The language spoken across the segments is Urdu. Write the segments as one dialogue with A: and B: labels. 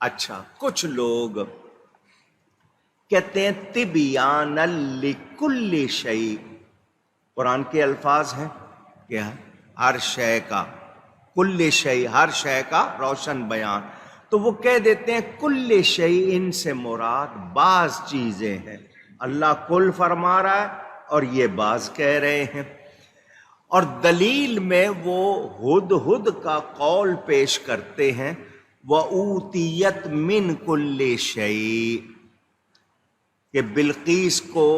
A: اچھا، کچھ لوگ کہتے ہیں تبیان لکل شیء، قرآن کے الفاظ ہیں کہ ہر شے کا، کل شیء ہر شے کا روشن بیان، تو وہ کہہ دیتے ہیں کل شیء سے مراد بعض چیزیں ہیں، اللہ کل فرما رہا ہے اور یہ بعض کہہ رہے ہیں۔ اور دلیل میں وہ ہدہد کا قول پیش کرتے ہیں وَأُوتِيَتْ مِنْ كُلِّ شَيْءٍ، کہ بلقیس کو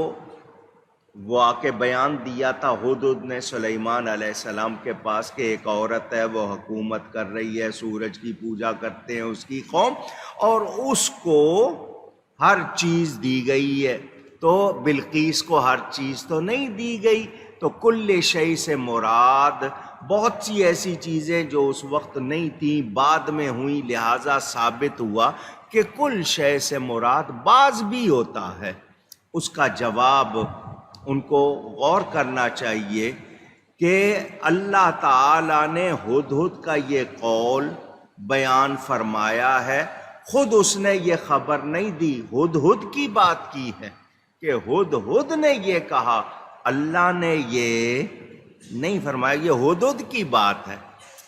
A: وہ آ کے بیان دیا تھا ہدہد نے سلیمان علیہ السلام کے پاس کہ ایک عورت ہے وہ حکومت کر رہی ہے، سورج کی پوجا کرتے ہیں اس کی قوم، اور اس کو ہر چیز دی گئی ہے، تو بلقیس کو ہر چیز تو نہیں دی گئی، تو کل شیء سے مراد بہت سی ایسی چیزیں جو اس وقت نہیں تھیں بعد میں ہوئیں، لہٰذا ثابت ہوا کہ کل شیء سے مراد بعض بھی ہوتا ہے۔ اس کا جواب ان کو غور کرنا چاہیے کہ اللہ تعالی نے ہدہد کا یہ قول بیان فرمایا ہے، خود اس نے یہ خبر نہیں دی، ہدہد کی بات کی ہے کہ ہدہد نے یہ کہا، اللہ نے یہ نہیں فرمایا، یہ ہدہد کی بات ہے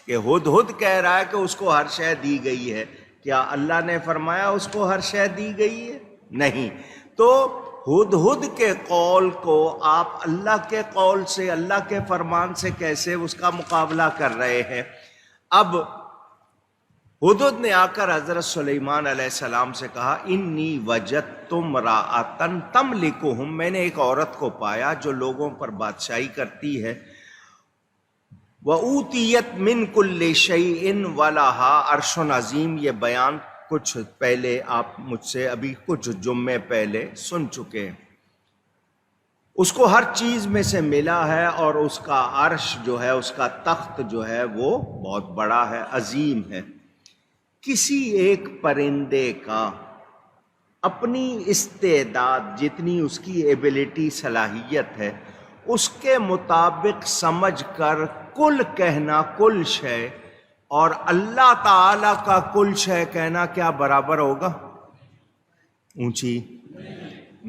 A: کہ ہدہد کہہ رہا ہے کہ اس کو ہر شے دی گئی ہے، کیا اللہ نے فرمایا اس کو ہر شے دی گئی ہے؟ نہیں۔ تو ہدہد کے قول کو آپ اللہ کے قول سے، اللہ کے فرمان سے کیسے اس کا مقابلہ کر رہے ہیں؟ اب ہدہد نے آ کر حضرت سلیمان علیہ السلام سے کہا انی وجدت امرأۃ تملکہم، میں نے ایک عورت کو پایا جو لوگوں پر بادشاہی کرتی ہے، وَأُوتِيَتْ مِنْ كُلِّ شَيْءٍ وَلَهَا عَرْشٌ عظیم، یہ بیان کچھ پہلے آپ مجھ سے ابھی کچھ جمعے پہلے سن چکے ہیں۔ اس کو ہر چیز میں سے ملا ہے اور اس کا عرش جو ہے، اس کا تخت جو ہے وہ بہت بڑا ہے، عظیم ہے۔ کسی ایک پرندے کا اپنی استعداد جتنی اس کی ایبلٹی صلاحیت ہے اس کے مطابق سمجھ کر کل کہنا کل شے، اور اللہ تعالی کا کل شے کہنا کیا برابر ہوگا؟ اونچی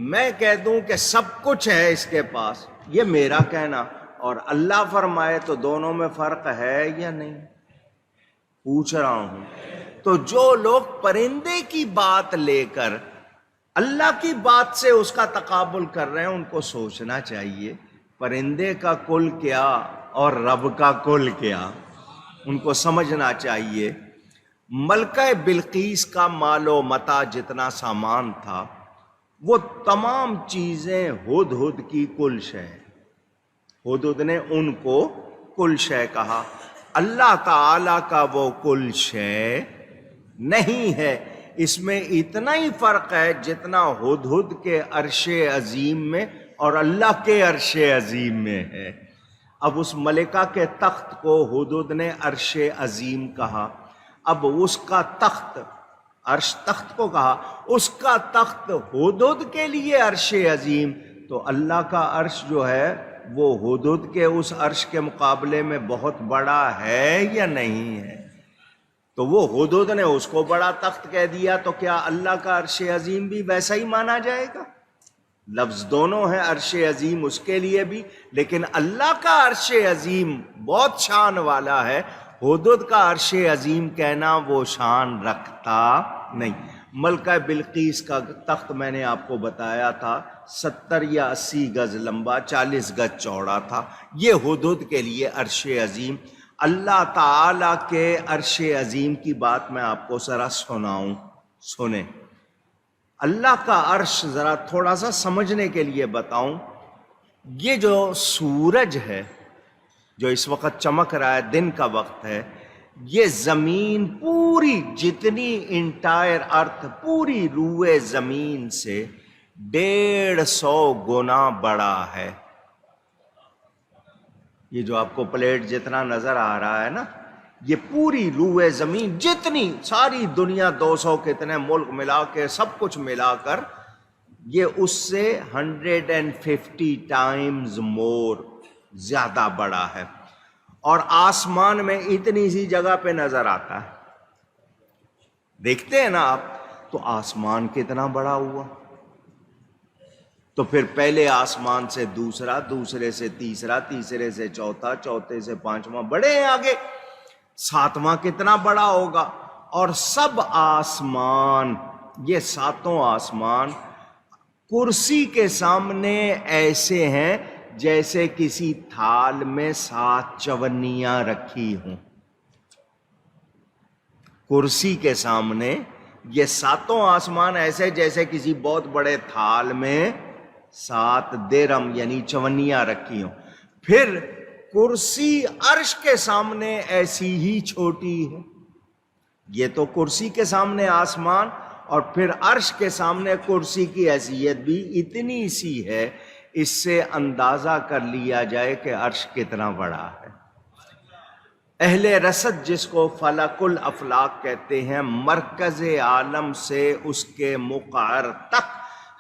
A: میں کہہ دوں کہ سب کچھ ہے اس کے پاس، یہ میرا کہنا، اور اللہ فرمائے تو دونوں میں فرق ہے یا نہیں؟ پوچھ رہا ہوں۔ تو جو لوگ پرندے کی بات لے کر اللہ کی بات سے اس کا تقابل کر رہے ہیں، ان کو سوچنا چاہیے پرندے کا کل کیا اور رب کا کل کیا، ان کو سمجھنا چاہیے۔ ملکہ بلقیس کا مال و متاع جتنا سامان تھا وہ تمام چیزیں ہدہد کی کل شے، ہدہد نے ان کو کل شے کہا، اللہ تعالی کا وہ کل شے نہیں ہے۔ اس میں اتنا ہی فرق ہے جتنا ہدہد کے عرش عظیم میں اور اللہ کے عرش عظیم میں ہے۔ اب اس ملکہ کے تخت کو ہدہد نے عرش عظیم کہا، اب اس کا تخت، عرش تخت کو کہا، اس کا تخت ہدہد کے لیے عرش عظیم، تو اللہ کا عرش جو ہے وہ ہدہد کے اس عرش کے مقابلے میں بہت بڑا ہے یا نہیں ہے؟ تو وہ ہدہد نے اس کو بڑا تخت کہہ دیا، تو کیا اللہ کا عرش عظیم بھی ویسا ہی مانا جائے گا؟ لفظ دونوں ہیں، عرش عظیم اس کے لیے بھی، لیکن اللہ کا عرش عظیم بہت شان والا ہے، ہدہد کا عرش عظیم کہنا وہ شان رکھتا نہیں۔ ملکہ بلقیس کا تخت میں نے آپ کو بتایا تھا 70 یا 80 گز لمبا، 40 گز چوڑا تھا، یہ ہدہد کے لیے عرش عظیم۔ اللہ تعالی کے عرش عظیم کی بات میں آپ کو ذرا سناؤں، سنیں۔ اللہ کا عرش ذرا تھوڑا سا سمجھنے کے لیے بتاؤں، یہ جو سورج ہے جو اس وقت چمک رہا ہے، دن کا وقت ہے، یہ زمین پوری جتنی انٹائر ارتھ، پوری روئے زمین سے 150 گنا بڑا ہے۔ یہ جو آپ کو پلیٹ جتنا نظر آ رہا ہے نا، یہ پوری روئے زمین جتنی ساری دنیا 200 کتنے ملک ملا کے سب کچھ ملا کر یہ اس سے 150 ٹائمز مور زیادہ بڑا ہے، اور آسمان میں اتنی سی جگہ پہ نظر آتا ہے۔ دیکھتے ہیں نا آپ، تو آسمان کتنا بڑا ہوا، تو پھر پہلے آسمان سے دوسرا، دوسرے سے تیسرا، تیسرے سے چوتھا، چوتھے سے پانچواں، بڑے ہیں آگے، ساتواں کتنا بڑا ہوگا. اور سب آسمان، یہ ساتوں آسمان کرسی کے سامنے ایسے ہیں جیسے کسی تھال میں 7 چونیاں رکھی ہوں. کرسی کے سامنے یہ ساتوں آسمان ایسے جیسے کسی بہت بڑے تھال میں 7 درم یعنی چونیاں رکھی ہوں. پھر کرسی عرش کے سامنے ایسی ہی چھوٹی ہے. یہ تو کرسی کے سامنے آسمان، اور پھر عرش کے سامنے کرسی کی حیثیت بھی اتنی سی ہے. اس سے اندازہ کر لیا جائے کہ عرش کتنا بڑا ہے. اہل رصد جس کو فلک الافلاک کہتے ہیں، مرکز عالم سے اس کے مقعر تک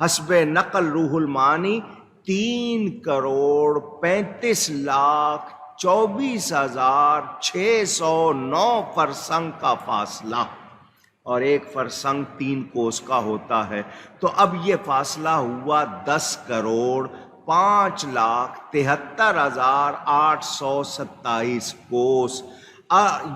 A: حسب نقل روح المعانی 3,35,24,609 فرسنگ کا فاصلہ، اور ایک فرسنگ 3 کوس کا ہوتا ہے. تو اب یہ فاصلہ ہوا 10,73,827 کوس.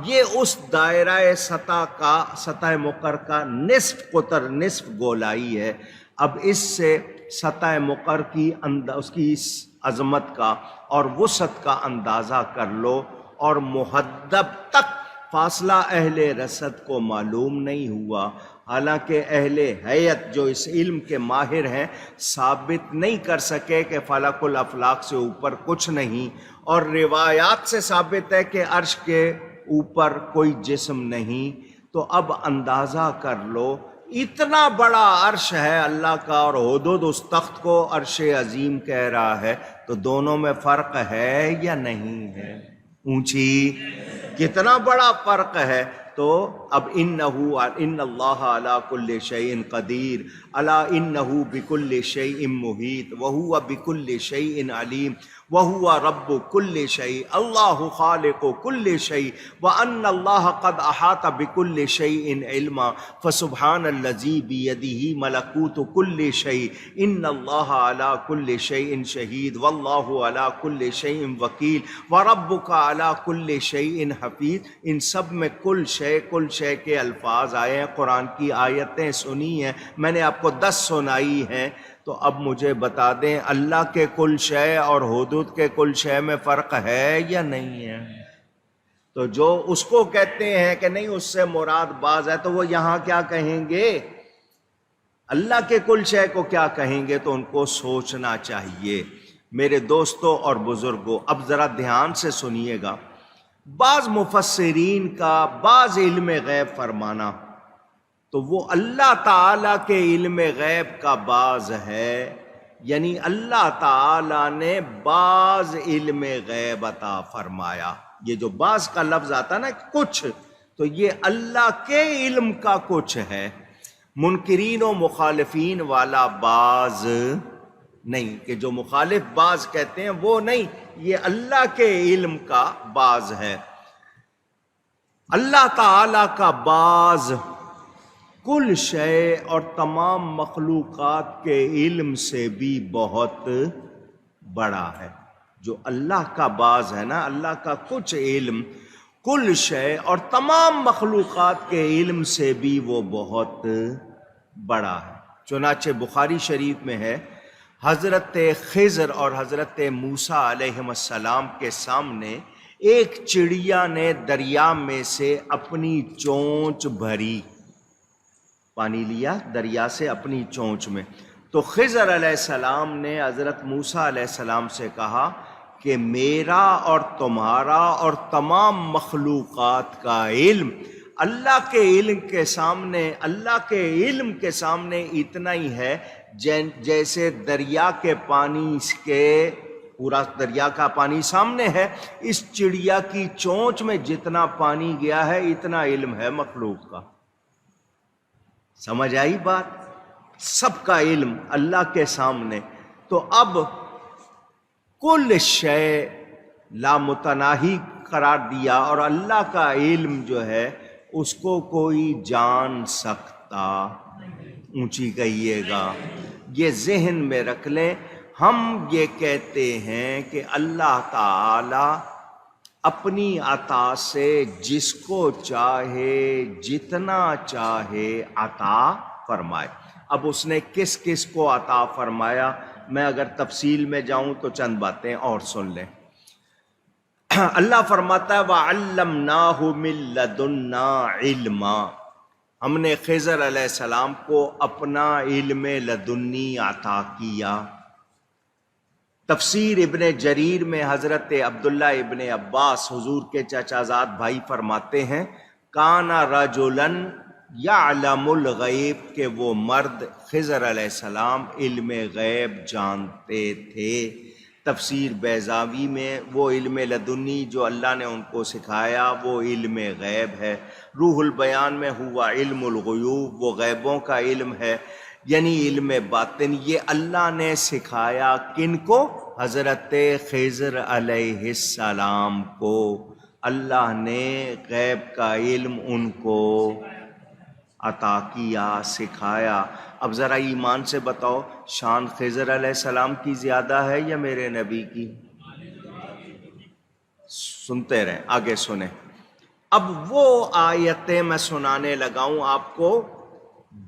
A: یہ اس دائرہ سطح مقر کا نصف قطر، نصف گولائی ہے. اب اس سے سطح مقر کی اس کی عظمت کا اور وسعت کا اندازہ کر لو. اور محدب تک فاصلہ اہل رصد کو معلوم نہیں ہوا، حالانکہ اہل حیت جو اس علم کے ماہر ہیں ثابت نہیں کر سکے کہ فلک الافلاک سے اوپر کچھ نہیں. اور روایات سے ثابت ہے کہ عرش کے اوپر کوئی جسم نہیں. تو اب اندازہ کر لو، اتنا بڑا عرش ہے اللہ کا، اور حدود اس تخت کو عرش عظیم کہہ رہا ہے. تو دونوں میں فرق ہے یا نہیں ہے؟ اونچی کتنا بڑا فرق ہے. تو اب ان اللہ علی کل شیء قدیر، الا انہ بکل شیء محیط وہو بکل شیء علیم وہو رب کل شیء، اللہ خالق کل شیء، وان اللہ قد احاط بکل شیء علما، فسبحان الذی بیدہ ملکوت کل شیء، ان اللہ علی کل شیء شہید، واللہ علی کل شیء وکیل، وربک علی کل شیء حفیظ. ان سب میں کل شے کے الفاظ آئے ہیں، قرآن کی آیتیں سنی ہیں، میں نے آپ کو 10 سنائی ہیں. تو اب مجھے بتا دیں اللہ کے کل شے اور حدود کے کل شے میں فرق ہے یا نہیں ہے؟ تو جو اس کو کہتے ہیں کہ نہیں اس سے مراد بعض ہے، تو وہ یہاں کیا کہیں گے؟ اللہ کے کل شے کو کیا کہیں گے؟ تو ان کو سوچنا چاہیے. میرے دوستوں اور بزرگوں، اب ذرا دھیان سے سنیے گا. بعض مفسرین کا بعض علم غیب فرمانا، تو وہ اللہ تعالی کے علم غیب کا بعض ہے، یعنی اللہ تعالی نے بعض علم غیب عطا فرمایا. یہ جو بعض کا لفظ آتا نا کچھ، تو یہ اللہ کے علم کا کچھ ہے، منکرین و مخالفین والا بعض نہیں، کہ جو مخالف بعض کہتے ہیں وہ نہیں، یہ اللہ کے علم کا بعض ہے. اللہ تعالی کا بعض کل شے اور تمام مخلوقات کے علم سے بھی بہت بڑا ہے. جو اللہ کا بعض ہے نا، اللہ کا کچھ علم کل شے اور تمام مخلوقات کے علم سے بھی وہ بہت بڑا ہے. چنانچہ بخاری شریف میں ہے، حضرت خضر اور حضرت موسیٰ علیہ السلام کے سامنے ایک چڑیا نے دریا میں سے اپنی چونچ بھری، پانی لیا دریا سے اپنی چونچ میں. تو خضر علیہ السلام نے حضرت موسیٰ علیہ السلام سے کہا کہ میرا اور تمہارا اور تمام مخلوقات کا علم اللہ کے علم کے سامنے اتنا ہی ہے جیسے دریا کے پانی کے، پورا دریا کا پانی سامنے ہے، اس چڑیا کی چونچ میں جتنا پانی گیا ہے اتنا علم ہے مخلوق کا. سمجھ آئی بات؟ سب کا علم اللہ کے سامنے. تو اب کل شے لامتناہی قرار دیا، اور اللہ کا علم جو ہے اس کو کوئی جان سکتا، اونچی کہیے گا، یہ ذہن میں رکھ لیں۔ ہم یہ کہتے ہیں کہ اللہ تعالی اپنی عطا سے جس کو چاہے جتنا چاہے عطا فرمائے۔ اب اس نے کس کس کو عطا فرمایا، میں اگر تفصیل میں جاؤں تو چند باتیں اور سن لیں۔ اللہ فرماتا ہے وَعَلَّمْنَاهُ مِن لَّدُنَّا عِلْمًا، ہم نے خضر علیہ السلام کو اپنا علم لدنی عطا کیا۔ تفسیر ابن جریر میں حضرت عبداللہ ابن عباس حضور کے چچا زاد بھائی فرماتے ہیں کان رجلاً یعلم الغیب، کہ وہ مرد خضر علیہ السلام علم غیب جانتے تھے۔ تفسیر بیضاوی میں وہ علم لدنی جو اللہ نے ان کو سکھایا وہ علم غیب ہے۔ روح البیان میں ہوا علم الغیوب، وہ غیبوں کا علم ہے، یعنی علم باطن۔ یہ اللہ نے سکھایا کن کو؟ حضرت خضر علیہ السلام کو۔ اللہ نے غیب کا علم ان کو عطا کیا، سکھایا۔ اب ذرا ایمان سے بتاؤ، شان خضر علیہ السلام کی زیادہ ہے یا میرے نبی کی؟ سنتے رہیں، آگے سنیں۔ اب وہ آیتیں میں سنانے لگا ہوں آپ کو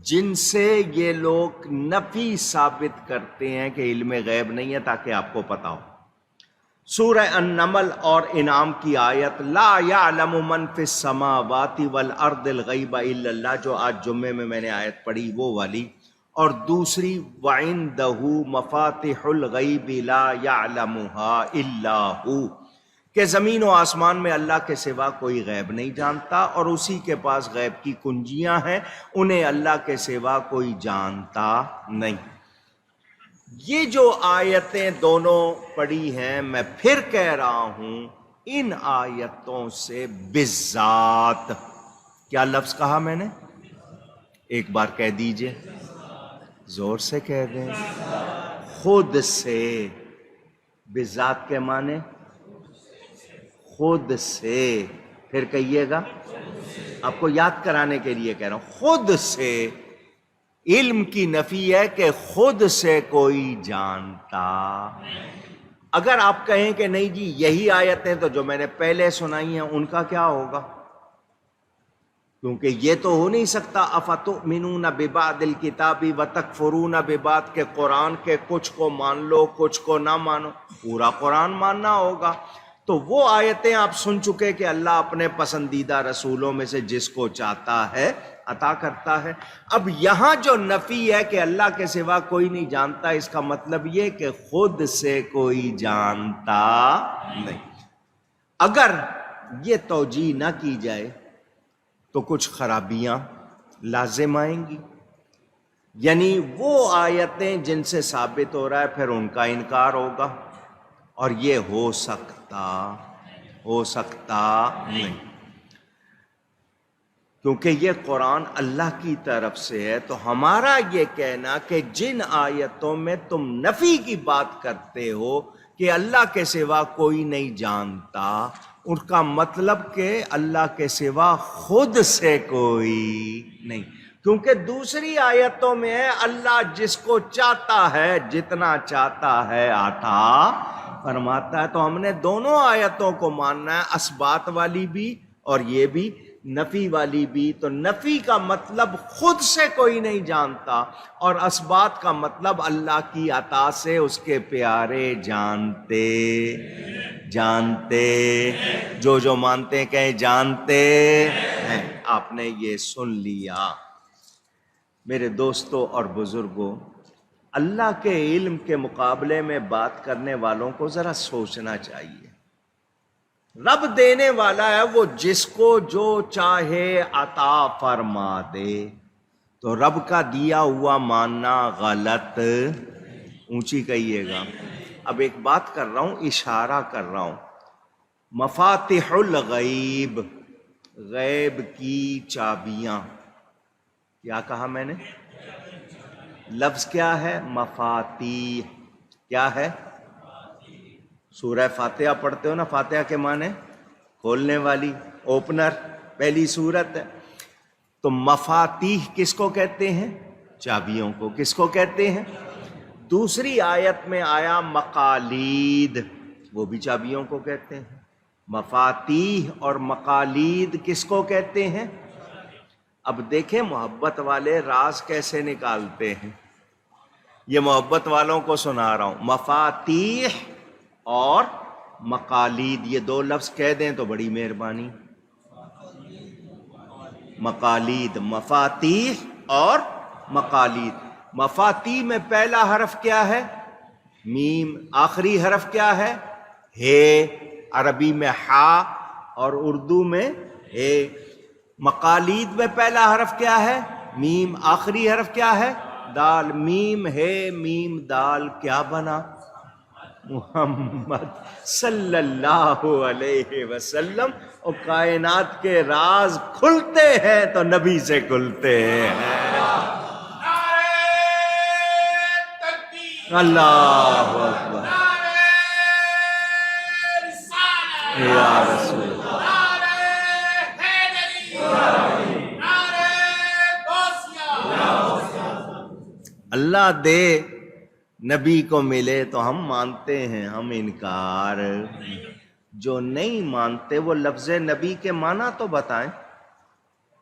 A: جن سے یہ لوگ نفی ثابت کرتے ہیں کہ علم غیب نہیں ہے، تاکہ آپ کو پتا ہو۔ سورہ النمل اور انعام کی آیت لا یعلم من فی السماوات والارض الغیب الا اللہ، جو آج جمعے میں نے آیت پڑھی وہ والی، اور دوسری وعندہ مفاتح الغیب لا یعلمها الا ہو، کہ زمین و آسمان میں اللہ کے سوا کوئی غیب نہیں جانتا، اور اسی کے پاس غیب کی کنجیاں ہیں، انہیں اللہ کے سوا کوئی جانتا نہیں۔ یہ جو آیتیں دونوں پڑھی ہیں، میں پھر کہہ رہا ہوں ان آیتوں سے بالذات، کیا لفظ کہا میں نے؟ ایک بار کہہ دیجئے، زور سے کہہ دیں، خود سے۔ بالذات کے معنی خود سے، پھر کہیے گا، آپ کو یاد کرانے کے لیے کہہ رہا ہوں، خود سے۔ علم کی نفی ہے کہ خود سے کوئی جانتا۔ اگر آپ کہیں کہ نہیں جی یہی آیتیں تو جو میں نے پہلے سنائی ہیں ان کا کیا ہوگا؟ کیونکہ یہ تو ہو نہیں سکتا افتؤمنون ببعض الکتاب وتکفرون ببعض، کہ قرآن کے کچھ کو مان لو کچھ کو نہ مانو، پورا قرآن ماننا ہوگا۔ تو وہ آیتیں آپ سن چکے کہ اللہ اپنے پسندیدہ رسولوں میں سے جس کو چاہتا ہے عطا کرتا ہے۔ اب یہاں جو نفی ہے کہ اللہ کے سوا کوئی نہیں جانتا، اس کا مطلب یہ کہ خود سے کوئی جانتا نہیں۔ اگر یہ توجیہ نہ کی جائے تو کچھ خرابیاں لازم آئیں گی، یعنی وہ آیتیں جن سے ثابت ہو رہا ہے پھر ان کا انکار ہوگا، اور یہ ہو سکتا نہیں، کیونکہ یہ قرآن اللہ کی طرف سے ہے۔ تو ہمارا یہ کہنا کہ جن آیتوں میں تم نفی کی بات کرتے ہو کہ اللہ کے سوا کوئی نہیں جانتا، ان کا مطلب کہ اللہ کے سوا خود سے کوئی نہیں، کیونکہ دوسری آیتوں میں ہے اللہ جس کو چاہتا ہے جتنا چاہتا ہے عطا فرماتا ہے۔ تو ہم نے دونوں آیتوں کو ماننا ہے، اثبات والی بھی اور یہ بھی، نفی والی بھی۔ تو نفی کا مطلب خود سے کوئی نہیں جانتا، اور اثبات کا مطلب اللہ کی عطا سے اس کے پیارے جانتے جو مانتے ہیں کہیں جانتے ہیں۔ آپ نے یہ سن لیا۔ میرے دوستوں اور بزرگوں، اللہ کے علم کے مقابلے میں بات کرنے والوں کو ذرا سوچنا چاہیے۔ رب دینے والا ہے، وہ جس کو جو چاہے عطا فرما دے، تو رب کا دیا ہوا ماننا غلط، اونچی کہیے گا۔ اب ایک بات کر رہا ہوں، اشارہ کر رہا ہوں، مفاتح الغیب، غیب کی چابیاں، کیا کہا میں نے؟ لفظ کیا ہے؟ مفاتیح۔ کیا ہے؟ سورہ فاتحہ پڑھتے ہو نا، فاتحہ کے معنی کھولنے والی، اوپنر، پہلی سورت ہے۔ تو مفاتیح کس کو کہتے ہیں؟ چابیوں کو. کس کو کہتے ہیں؟ دوسری آیت میں آیا مقالید، وہ بھی چابیوں کو کہتے ہیں. مفاتیح اور مقالید کس کو کہتے ہیں؟ اب دیکھیں محبت والے راز کیسے نکالتے ہیں. یہ محبت والوں کو سنا رہا ہوں. مفاتیح اور مقالید، یہ دو لفظ کہہ دیں تو بڑی مہربانی. مقالید، مفاتیح اور مقالید. مفاتیح میں پہلا حرف کیا ہے؟ میم. آخری حرف کیا ہے؟ ہے. عربی میں ہا اور اردو میں ہے. مقالید میں پہلا حرف کیا ہے؟ میم. آخری حرف کیا ہے؟ دال. میم ہے میم دال، کیا بنا؟ محمد صلی اللہ علیہ وسلم. اور کائنات کے راز کھلتے ہیں تو نبی سے کھلتے ہیں. اللہ اکبر یا رسول اللہ. اللہ دے نبی کو ملے تو ہم مانتے ہیں، ہم انکار. جو نہیں مانتے وہ لفظ نبی کے معنی تو بتائیں.